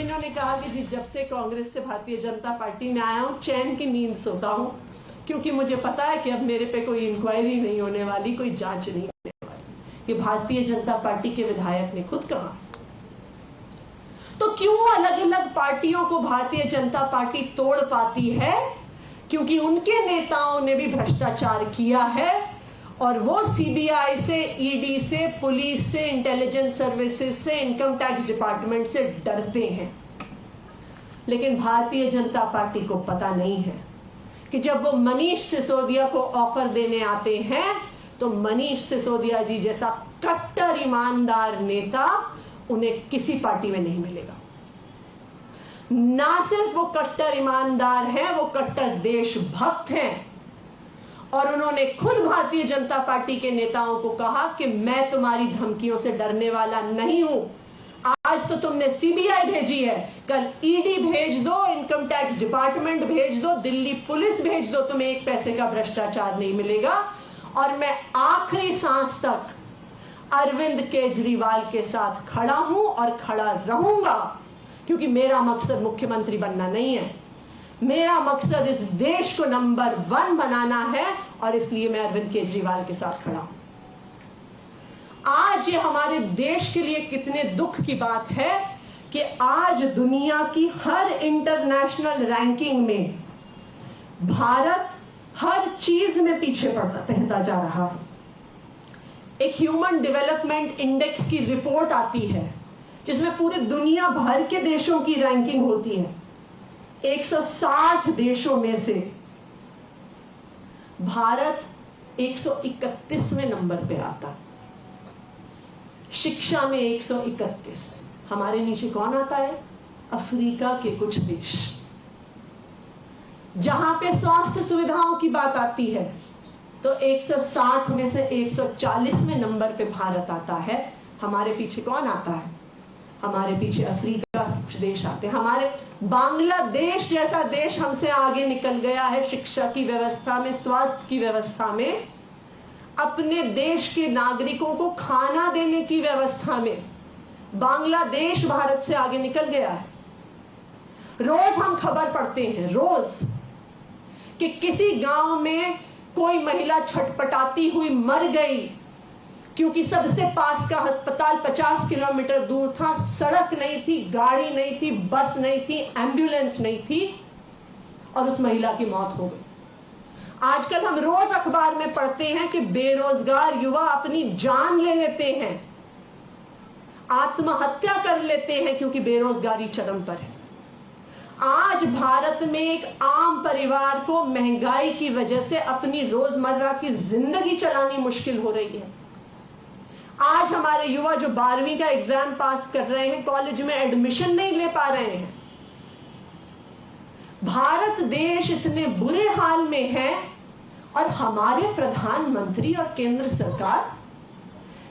इन्होंने कहा कि जी जब से कांग्रेस से भारतीय जनता पार्टी में आया हूं चैन की नींद सोता हूं, क्योंकि मुझे पता है कि अब मेरे पे कोई इंक्वायरी नहीं होने वाली, कोई जांच नहीं होने वाली। ये भारतीय जनता पार्टी के विधायक ने खुद कहा। तो क्यों अलग अलग पार्टियों को भारतीय जनता पार्टी तोड़ पाती है? क्योंकि उनके नेताओं ने भी भ्रष्टाचार किया है और वो सीबीआई से, ईडी से, पुलिस से, इंटेलिजेंस सर्विसेज से, इनकम टैक्स डिपार्टमेंट से डरते हैं। लेकिन भारतीय जनता पार्टी को पता नहीं है कि जब वो मनीष सिसोदिया को ऑफर देने आते हैं तो मनीष सिसोदिया जी जैसा कट्टर ईमानदार नेता उन्हें किसी पार्टी में नहीं मिलेगा। ना सिर्फ वो कट्टर ईमानदार हैं, वो कट्टर देशभक्त हैं। और उन्होंने खुद भारतीय जनता पार्टी के नेताओं को कहा कि मैं तुम्हारी धमकियों से डरने वाला नहीं हूं। आज तो तुमने सीबीआई भेजी है, कल ईडी भेज दो, इनकम टैक्स डिपार्टमेंट भेज दो, दिल्ली पुलिस भेज दो, तुम्हें एक पैसे का भ्रष्टाचार नहीं मिलेगा। और मैं आखिरी सांस तक अरविंद केजरीवाल के साथ खड़ा हूं और खड़ा रहूंगा, क्योंकि मेरा मकसद मुख्यमंत्री बनना नहीं है। मेरा मकसद इस देश को नंबर 1 बनाना है और इसलिए मैं अरविंद केजरीवाल के साथ खड़ा हूं। आज ये हमारे देश के लिए कितने दुख की बात है कि आज दुनिया की हर इंटरनेशनल रैंकिंग में भारत हर चीज में पीछे रहता जा रहा है। एक ह्यूमन डेवलपमेंट इंडेक्स की रिपोर्ट आती है जिसमें पूरे दुनिया भर के देशों की रैंकिंग होती है। 160 देशों में से भारत 131वें नंबर पे आता। शिक्षा में 131। हमारे नीचे कौन आता है? अफ्रीका के कुछ देश। जहां पे स्वास्थ्य सुविधाओं की बात आती है तो 160 में से 140वें नंबर पे भारत आता है। हमारे पीछे कौन आता है? हमारे पीछे अफ्रीका कुछ देश आते हैं। हमारे बांग्लादेश जैसा देश हमसे आगे निकल गया है शिक्षा की व्यवस्था में, स्वास्थ्य की व्यवस्था में, अपने देश के नागरिकों को खाना देने की व्यवस्था में। बांग्लादेश भारत से आगे निकल गया है। रोज हम खबर पढ़ते हैं, रोज, कि किसी गांव में कोई महिला छटपटाती हुई मर गई क्योंकि सबसे पास का अस्पताल 50 किलोमीटर दूर था, सड़क नहीं थी, गाड़ी नहीं थी, बस नहीं थी, एम्बुलेंस नहीं थी और उस महिला की मौत हो गई। आजकल हम रोज अखबार में पढ़ते हैं कि बेरोजगार युवा अपनी जान ले लेते हैं, आत्महत्या कर लेते हैं क्योंकि बेरोजगारी चरम पर है। आज भारत में एक आम परिवार को महंगाई की वजह से अपनी रोजमर्रा की जिंदगी चलानी मुश्किल हो रही है। आज हमारे युवा जो 12वीं का एग्जाम पास कर रहे हैं, कॉलेज में एडमिशन नहीं ले पा रहे हैं। भारत देश इतने बुरे हाल में है और हमारे प्रधानमंत्री और केंद्र सरकार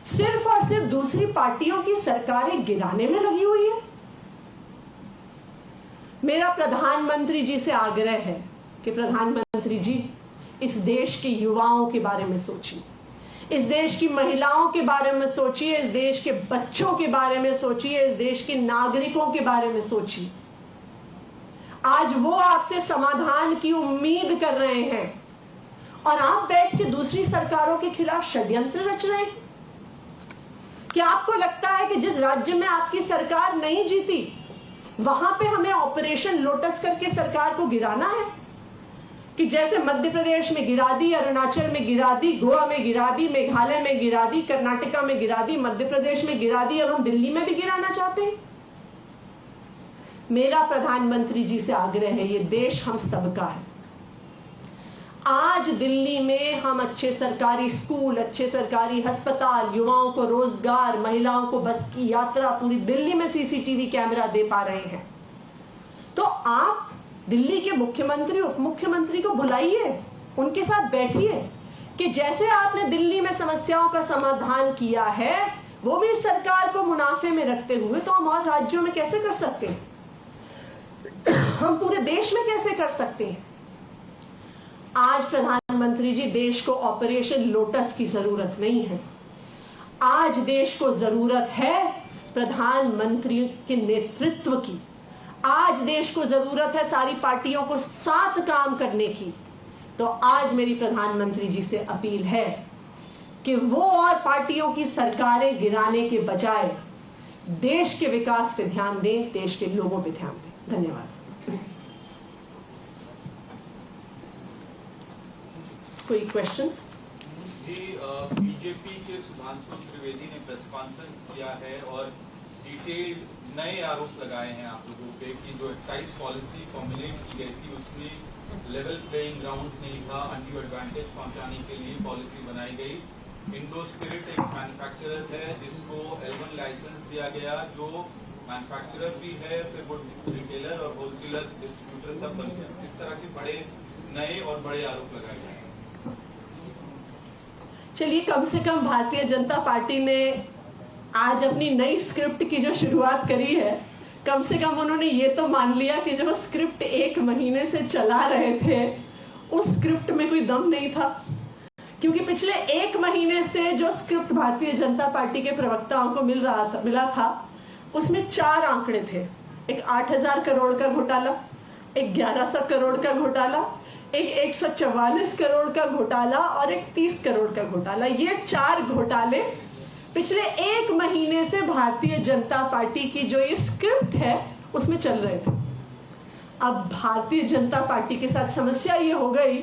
सिर्फ और सिर्फ दूसरी पार्टियों की सरकारें गिराने में लगी हुई है। मेरा प्रधानमंत्री जी से आग्रह है कि प्रधानमंत्री जी, इस देश के युवाओं के बारे में सोचिए, इस देश की महिलाओं के बारे में सोचिए, इस देश के बच्चों के बारे में सोचिए, इस देश के नागरिकों के बारे में सोचिए। आज वो आपसे समाधान की उम्मीद कर रहे हैं और आप बैठ के दूसरी सरकारों के खिलाफ षड्यंत्र रच रहे हैं। क्या आपको लगता है कि जिस राज्य में आपकी सरकार नहीं जीती वहां पे हमें ऑपरेशन लोटस करके सरकार को गिराना है? कि जैसे मध्य प्रदेश में गिरा दी, अरुणाचल में गिरा दी, गोवा में गिरा दी, मेघालय में गिरा दी, कर्नाटका में गिरा दी, मध्य प्रदेश में गिरा दी, अब हम दिल्ली में भी गिराना चाहते हैं। मेरा प्रधानमंत्री जी से आग्रह है, ये देश हम सबका है। आज दिल्ली में हम अच्छे सरकारी स्कूल, अच्छे सरकारी अस्पताल, युवाओं को रोजगार, महिलाओं को बस की यात्रा, पूरी दिल्ली में सीसीटीवी कैमरा दे पा रहे हैं। तो आप दिल्ली के मुख्यमंत्री, उप मुख्यमंत्री को बुलाइए, उनके साथ बैठिए कि जैसे आपने दिल्ली में समस्याओं का समाधान किया है वो भी सरकार को मुनाफे में रखते हुए तो हम और राज्यों में कैसे कर सकते हैं, हम पूरे देश में कैसे कर सकते हैं। आज प्रधानमंत्री जी, देश को ऑपरेशन लोटस की जरूरत नहीं है। आज देश को जरूरत है प्रधानमंत्री के नेतृत्व की, आज देश को जरूरत है सारी पार्टियों को साथ काम करने की। तो आज मेरी प्रधानमंत्री जी से अपील है कि वो और पार्टियों की सरकारें गिराने के बजाय देश के विकास पे ध्यान दें, देश के लोगों पे ध्यान दें। धन्यवाद। कोई क्वेश्चंस? जी, बीजेपी के सुधांशु त्रिवेदी ने प्रेस कॉन्फ्रेंस किया है और डिटेल्ड नए आरोप लगाए हैं आप लोगों पे कि जो एक्साइज पॉलिसी फॉर्मुलेट की गई थी उसमें लेवल प्लेइंग ग्राउंड नहीं था, अनड्यू एडवांटेज पहुंचाने के लिए पॉलिसी बनाई गई। इंडो स्पिरिट एक मैन्युफैक्चरर है जिसको L1 लाइसेंस दिया गया, जो मैन्युफैक्चरर भी है, फिर वो रिटेलर और होलसेलर डिस्ट्रीब्यूटर सब बन गया। इस तरह के बड़े नए और बड़े आरोप लगाए गए हैं। चलिए, कम से कम भारतीय जनता पार्टी ने आज अपनी नई स्क्रिप्ट की जो शुरुआत करी है, कम से कम उन्होंने ये तो मान लिया कि जो स्क्रिप्ट 1 महीने से चला रहे थे उस स्क्रिप्ट में कोई दम नहीं था। क्योंकि पिछले 1 महीने से जो स्क्रिप्ट भारतीय जनता पार्टी के प्रवक्ताओं को मिला था उसमें 4 आंकड़े थे। एक 8,000 करोड़ का घोटाला, एक 1,100 करोड़ का घोटाला, एक 144 करोड़ का घोटाला और एक 30 करोड़ का घोटाला। ये 4 घोटाले पिछले 1 महीने से भारतीय जनता पार्टी की जो ये स्क्रिप्ट है उसमें चल रहे थे। अब भारतीय जनता पार्टी के साथ समस्या ये हो गई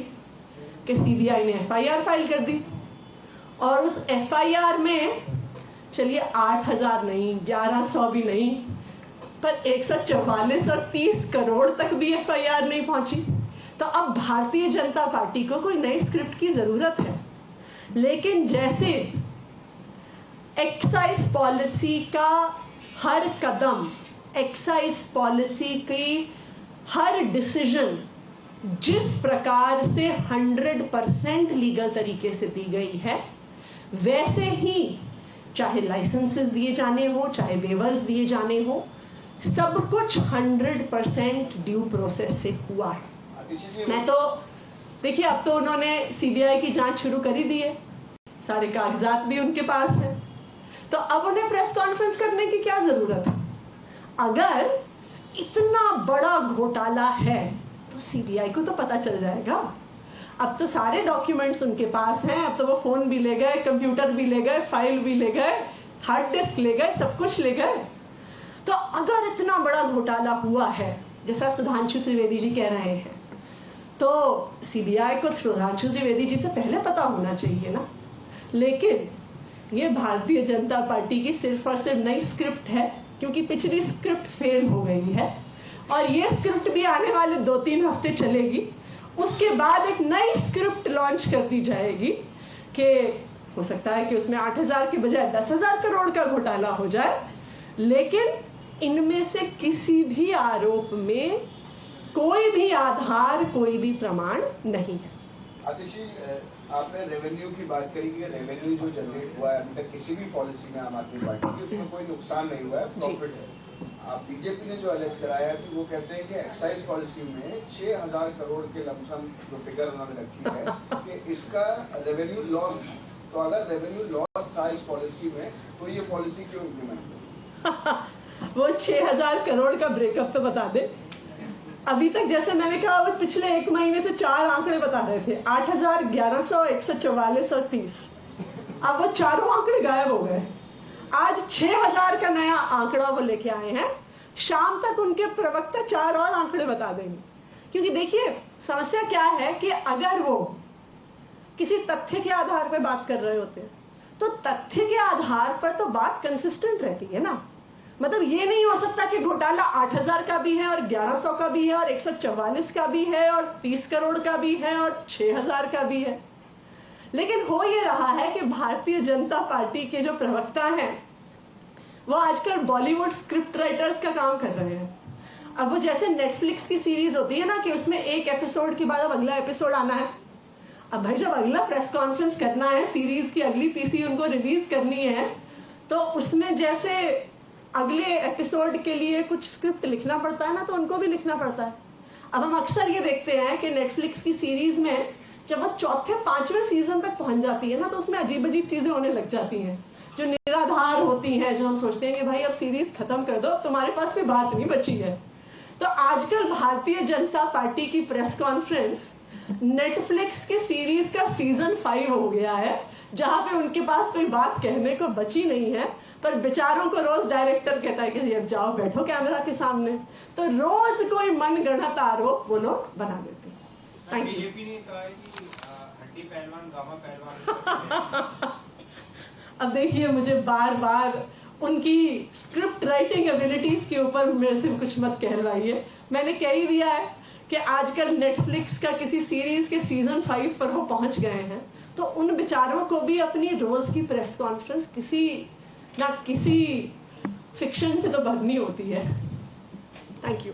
कि सीबीआई ने FIR फाइल कर दी और उस FIR में चलिए 8,000 नहीं, 1,100 भी नहीं, पर 144 और 30 करोड़ तक भी FIR नहीं पहुंची। तो अब भारतीय जनता पार्टी को कोई नई स्क्रिप्ट की जरूरत है। लेकिन जैसे एक्साइज पॉलिसी का हर कदम, एक्साइज पॉलिसी की हर डिसीजन जिस प्रकार से 100% लीगल तरीके से दी गई है, वैसे ही चाहे लाइसेंसेस दिए जाने हो, चाहे वेवर्स दिए जाने हो, सब कुछ 100% ड्यू प्रोसेस से हुआ है। मैं तो देखिए, अब तो उन्होंने सीबीआई की जांच शुरू कर ही दी है, सारे कागजात भी उनके पास हैं, तो अब उन्हें प्रेस कॉन्फ्रेंस करने की क्या जरूरत है? अगर इतना बड़ा घोटाला है तो सीबीआई को तो पता चल जाएगा। अब तो सारे डॉक्यूमेंट्स उनके पास हैं, अब तो वो फोन भी ले गए, कंप्यूटर भी ले गए, फाइल भी ले गए, हार्ड डिस्क ले गए, सब कुछ ले गए। तो अगर इतना बड़ा घोटाला हुआ है जैसा सुधांशु त्रिवेदी जी कह रहे हैं, तो सीबीआई को सुधांशु त्रिवेदी जी से पहले पता होना चाहिए ना। लेकिन ये भारतीय जनता पार्टी की सिर्फ और सिर्फ नई स्क्रिप्ट है, क्योंकि पिछली स्क्रिप्ट फेल हो गई है और ये स्क्रिप्ट भी आने वाले 2-3 हफ्ते चलेगी। उसके बाद एक नई स्क्रिप्ट लॉन्च कर दी जाएगी कि हो सकता है कि उसमें 8,000 के बजाय 10,000 करोड़ का घोटाला हो जाए, लेकिन इनमें से किसी भी आरोप में कोई भी आधार, कोई भी प्रमाण नहीं है। आतिशी, आपने रेवेन्यू की बात करी कि रेवेन्यू जो जनरेट हुआ है अभी तक किसी भी पॉलिसी में आम आदमी पार्टी की, उसमें कोई नुकसान नहीं हुआ है, प्रॉफिट है। आप बीजेपी ने जो एलेज कराया है कि वो कहते हैं कि एक्साइज पॉलिसी में 6,000 करोड़ के लमसम जो फिगर उन्होंने रखी है कि इसका रेवेन्यू लॉस है। तो अगर रेवेन्यू लॉस था इस पॉलिसी में तो ये पॉलिसी क्यों इम्प्लीमेंट हुई? वो 6,000 करोड़ का ब्रेकअप तो बता दे। अभी तक जैसे मैंने कहा, वो पिछले 1 महीने से 4 आंकड़े बता रहे थे, 8,000, 1,100, 144 और 30। अब वो चारों आंकड़े गायब हो गए। आज 6,000 का नया आंकड़ा वो लेके आए हैं। शाम तक उनके प्रवक्ता 4 और आंकड़े बता देंगे। क्योंकि देखिए, समस्या क्या है कि अगर वो किसी तथ्य के आधार पर बात कर रहे होते तो तथ्य के आधार पर तो बात कंसिस्टेंट रहती है ना। मतलब ये नहीं हो सकता कि घोटाला 8,000 का भी है और 1,100 का भी है और 144 का भी है और 30 करोड़ का भी है और 6,000 का भी है। लेकिन हो ये रहा है कि भारतीय जनता पार्टी के जो प्रवक्ता हैं वो आजकल बॉलीवुड स्क्रिप्ट राइटर्स का काम कर रहे हैं। अब वो जैसे नेटफ्लिक्स की सीरीज होती है ना कि उसमें एक एपिसोड के बाद अब अगला एपिसोड आना है। अब भाई जब अगला प्रेस कॉन्फ्रेंस करना है, सीरीज की अगली पीसी उनको रिलीज करनी है, तो उसमें जैसे अगले एपिसोड के लिए कुछ स्क्रिप्ट लिखना पड़ता है ना, तो उनको भी लिखना पड़ता है। अब हम अक्सर ये देखते हैं कि नेटफ्लिक्स की सीरीज में जब वो 4थे-5वें सीजन तक पहुंच जाती है ना, तो उसमें अजीब अजीब चीजें होने लग जाती हैं जो निराधार होती हैं, जो हम सोचते हैं कि भाई अब सीरीज खत्म कर दो, तुम्हारे पास भी बात नहीं बची है। तो आजकल भारतीय जनता पार्टी की प्रेस कॉन्फ्रेंस नेटफ्लिक्स की सीरीज का सीजन 5 हो गया है, जहां पे उनके पास कोई बात कहने को बची नहीं है, पर बेचारों को रोज डायरेक्टर कहता है कि अब जाओ बैठो कैमरा के सामने, तो रोज कोई मनगढ़ंत आरोप वो लोग बना देते हैं। Thank you. बीजेपी ने कहा है कि हड्डी पहलवान गामा पहलवान अब देखिए, मुझे बार बार उनकी स्क्रिप्ट राइटिंग एबिलिटीज के ऊपर मेरे से कुछ मत कहलवाइए। मैंने कह ही दिया है कि आजकल नेटफ्लिक्स का किसी सीरीज के सीजन 5 पर वो पहुंच गए हैं, तो उन बेचारों को भी अपनी रोज की प्रेस कॉन्फ्रेंस किसी ना किसी फिक्शन से तो भरनी होती है। Thank you.